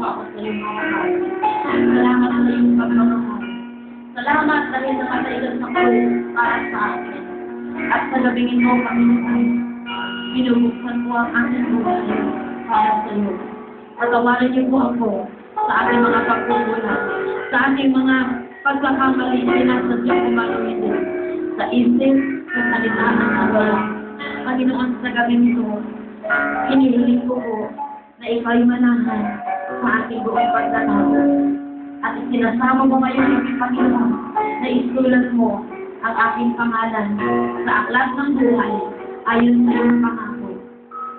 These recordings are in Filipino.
ako sa iyong mga kapatid. Salamat sa iyong pagmamahal. Salamat dahil namatay ka sa krus para sa akin. At sa gabing ito, Panginoon, binubuksan ko ang aking buhay para sa iyo. Patawarin niyo po ako sa aking mga pagkukulang, sa aking mga pagkakamali, sinasadya ko maluwin sa isip, sa salita ng wala. Panginoon, sa gabing ito, hinihiling ko po na ikaw'y manahan sa aking buong pagkatao. At sinasama mo ngayon yung Panginoon na isulat mo ang aking pangalan sa aklat ng buhay ayon sa iyong pangako.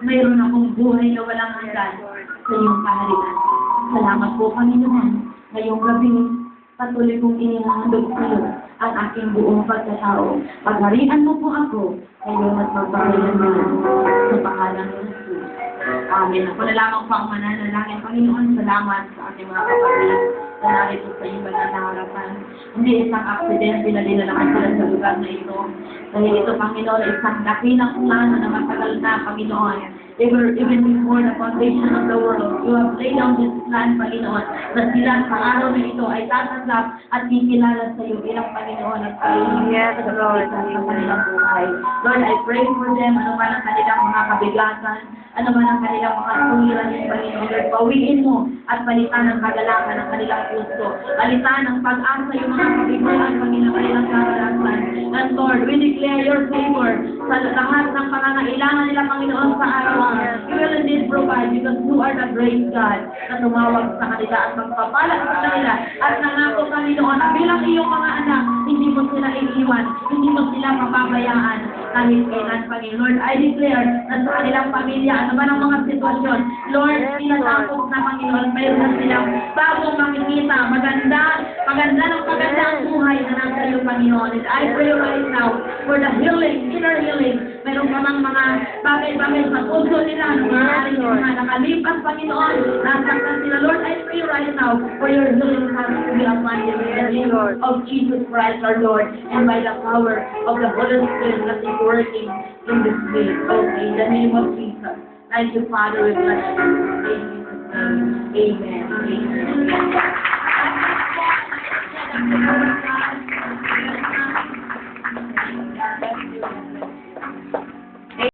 Mayroon akong buhay na walang hanggan sa iyong kaharian. Salamat po, Panginoon. Ngayong gabi, patuloy kong inihandog sa iyo ang aking buong pagkatao. Pagharian mo po ako, ngayon at magpapailan mo sa pangalan ng Jesus. Amen. Ako na lamang po ang mananalangin. Panginoon, salamat sa aking mga kapatid na narito sa iyong banal na harapan. Hindi isang aksidente na dinalakan sila sa lugar na ito. Dahil ito, Panginoon, isang dakilang plano na matagal na, Panginoon. Even before the foundation of the world, you have laid down this plan, Panginoon, na sila sa araw na ito ay tatanggap at kikilala sa iyo bilang Panginoon at Yes, Lord. sa kanilang buhay. Lord, I pray for them, ano man ang kanilang mga kabigatan, ano man ang kanilang mga suliranin, Panginoon. Lord, bawiin mo at palitan ng kagalakan ng kanilang puso. Palitan ng pag-asa yung mga kabiguan, Panginoon, kanilang karanasan. And Lord, we declare your favor sa lahat ng pangangailangan nila, Panginoon, sa araw. You will indeed provide because you are the great God na tumawag sa kanila at magpapalat sa kanila. At nangako, Panginoon, na bilang iyong mga anak, hindi mo sila iiwan, hindi mo sila mapabayaan kahit kailan, Panginoon. Lord, I declare na sa kanilang pamilya, ano man ang mga sitwasyon, Lord, tinatapos na, Panginoon, mayroon na silang bagong makikita, maganda ang buhay na nasa iyo, Panginoon. And I pray right now for the healing, inner healing. Meron ka mang mga bagay-bagay sa puso nila, maaaring mga nakalipas, Panginoon, nasaktan sila. Lord, I pray right now for your healing hands to be upon them in the name of Jesus Christ, our Lord, and by the power of the Holy Spirit that is working in this way. Okay, in the name of Jesus. Thank you, Father. We bless you. In Jesus' name. Amen. Amen.